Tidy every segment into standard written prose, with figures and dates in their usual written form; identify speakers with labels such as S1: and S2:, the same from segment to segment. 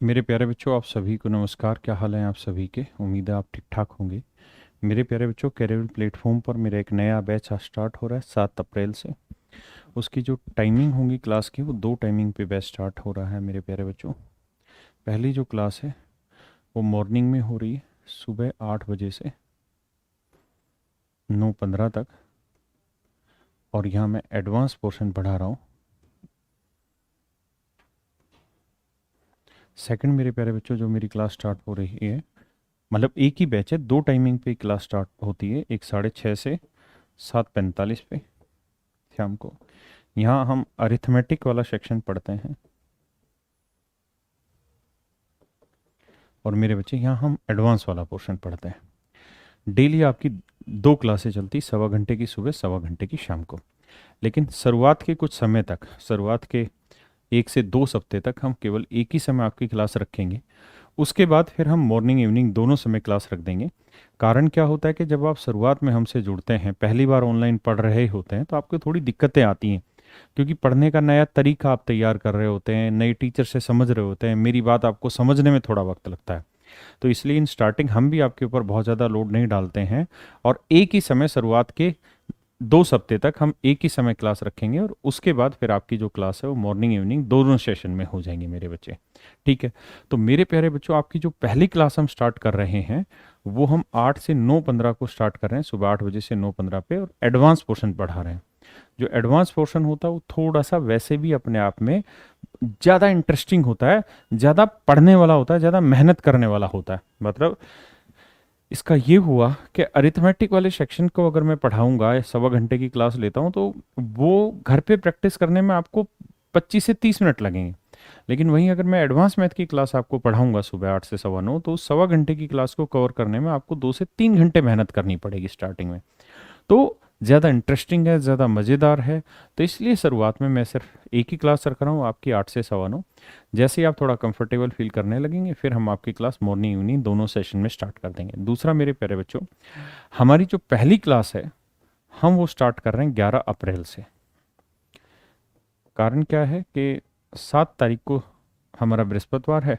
S1: मेरे प्यारे बच्चों, आप सभी को नमस्कार। क्या हाल है आप सभी के? उम्मीद है आप ठीक ठाक होंगे। मेरे प्यारे बच्चों, कैरियर प्लेटफॉर्म पर मेरा एक नया बैच आज स्टार्ट हो रहा है 7 अप्रैल से। उसकी जो टाइमिंग होगी क्लास की, वो 2 टाइमिंग पे बैच स्टार्ट हो रहा है मेरे प्यारे बच्चों। पहली जो क्लास है वो मॉर्निंग में हो रही है, सुबह 8 बजे से 9:15 तक। और यहाँ मैं एडवांस पोर्शन पढ़ा रहा हूँ। सेकंड मेरे प्यारे बच्चों, जो मेरी क्लास स्टार्ट हो रही है, मतलब एक ही बैच है, 2 टाइमिंग पे क्लास स्टार्ट होती है। एक 6:30 से 7:45 पे शाम को। यहाँ हम अरिथमेटिक वाला सेक्शन पढ़ते हैं। और मेरे बच्चे, यहाँ हम एडवांस वाला पोर्शन पढ़ते हैं। डेली आपकी 2 क्लासें चलती, 1.25 घंटे की सुबह, 1.25 घंटे की शाम को। लेकिन शुरुआत के कुछ समय तक, शुरुआत के 1 से 2 हफ्ते तक हम केवल एक ही समय आपकी क्लास रखेंगे। उसके बाद फिर हम मॉर्निंग इवनिंग दोनों समय क्लास रख देंगे। कारण क्या होता है कि जब आप शुरुआत में हमसे जुड़ते हैं, पहली बार ऑनलाइन पढ़ रहे होते हैं, तो आपको थोड़ी दिक्कतें आती हैं, क्योंकि पढ़ने का नया तरीका आप तैयार कर रहे होते हैं, नए टीचर से समझ रहे होते हैं, मेरी बात आपको समझने में थोड़ा वक्त लगता है। तो इसलिए इन स्टार्टिंग हम भी आपके ऊपर बहुत ज़्यादा लोड नहीं डालते हैं। और एक ही समय शुरुआत के 2 हफ्ते तक हम एक ही समय क्लास रखेंगे, और उसके बाद फिर आपकी जो क्लास है वो मॉर्निंग इवनिंग दोनों सेशन में हो जाएंगे मेरे बच्चे। ठीक है? तो मेरे प्यारे बच्चों, आपकी जो पहली क्लास हम स्टार्ट कर रहे हैं, वो हम 8 से 9:15 को स्टार्ट कर रहे हैं, सुबह 8 बजे से 9:15 पे, और एडवांस पोर्शन पढ़ा रहे हैं। जो एडवांस पोर्शन होता है वो थोड़ा सा वैसे भी अपने आप में ज़्यादा इंटरेस्टिंग होता है, ज़्यादा पढ़ने वाला होता है, ज़्यादा मेहनत करने वाला होता है। मतलब इसका ये हुआ कि अरिथमेटिक वाले सेक्शन को अगर मैं पढ़ाऊंगा या 1.25 घंटे की क्लास लेता हूँ, तो वो घर पे प्रैक्टिस करने में आपको 25 से 30 मिनट लगेंगे। लेकिन वहीं अगर मैं एडवांस मैथ की क्लास आपको पढ़ाऊंगा सुबह 8 से 9:15, तो उस 1.25 घंटे की क्लास को कवर करने में आपको 2 से 3 घंटे मेहनत करनी पड़ेगी स्टार्टिंग में। तो ज़्यादा इंटरेस्टिंग है, ज़्यादा मज़ेदार है। तो इसलिए शुरुआत में मैं सिर्फ एक ही क्लास रख रहा हूँ आपकी, 8 से 9:15। जैसे ही आप थोड़ा कंफर्टेबल फील करने लगेंगे, फिर हम आपकी क्लास मॉर्निंग इवनिंग दोनों सेशन में स्टार्ट कर देंगे। दूसरा मेरे प्यारे बच्चों, हमारी जो पहली क्लास है, हम वो स्टार्ट कर रहे हैं 11 अप्रैल से। कारण क्या है कि 7 तारीख को हमारा बृहस्पतिवार है,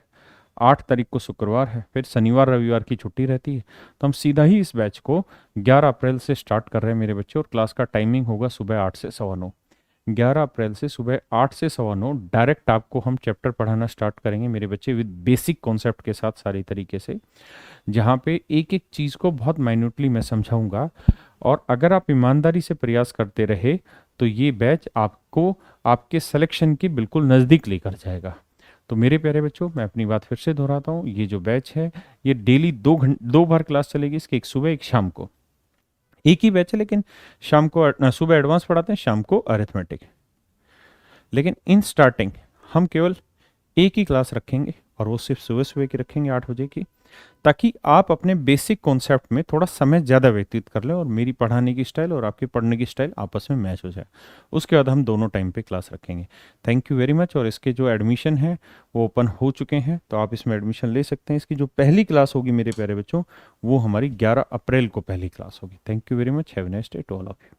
S1: 8 तारीख को शुक्रवार है, फिर शनिवार रविवार की छुट्टी रहती है। तो हम सीधा ही इस बैच को 11 अप्रैल से स्टार्ट कर रहे हैं मेरे बच्चे, और क्लास का टाइमिंग होगा सुबह 8 से 9:15। 11 अप्रैल से सुबह 8 से 9:15 डायरेक्ट आपको हम चैप्टर पढ़ाना स्टार्ट करेंगे मेरे बच्चे, विद बेसिक कॉन्सेप्ट के साथ सारी तरीके से, जहाँ पे एक एक चीज़ को बहुत माइन्यूटली मैं समझाऊंगा। और अगर आप ईमानदारी से प्रयास करते रहे, तो ये बैच आपको आपके सिलेक्शन के बिल्कुल नज़दीक लेकर जाएगा। तो मेरे प्यारे बच्चों, मैं अपनी बात फिर से दोहराता हूँ, ये जो बैच है, ये डेली 2 बार क्लास चलेगी। इसकी एक सुबह एक शाम को, एक ही बैच है, लेकिन शाम को सुबह एडवांस पढ़ाते हैं, शाम को अरिथमेटिक। लेकिन इन स्टार्टिंग हम केवल एक ही क्लास रखेंगे, और वो सिर्फ सुबह सुबह की रखेंगे 8 बजे की, ताकि आप अपने बेसिक कॉन्सेप्ट में थोड़ा समय ज़्यादा व्यतीत कर लें, और मेरी पढ़ाने की स्टाइल और आपकी पढ़ने की स्टाइल आपस में मैच हो जाए। उसके बाद हम दोनों टाइम पे क्लास रखेंगे। Thank you very much. और इसके जो एडमिशन है वो ओपन हो चुके हैं, तो आप इसमें एडमिशन ले सकते हैं। इसकी जो पहली क्लास होगी मेरे प्यारे बच्चों, वो हमारी 11 अप्रैल को पहली क्लास होगी। Thank you very much. Have a nice day to all of you.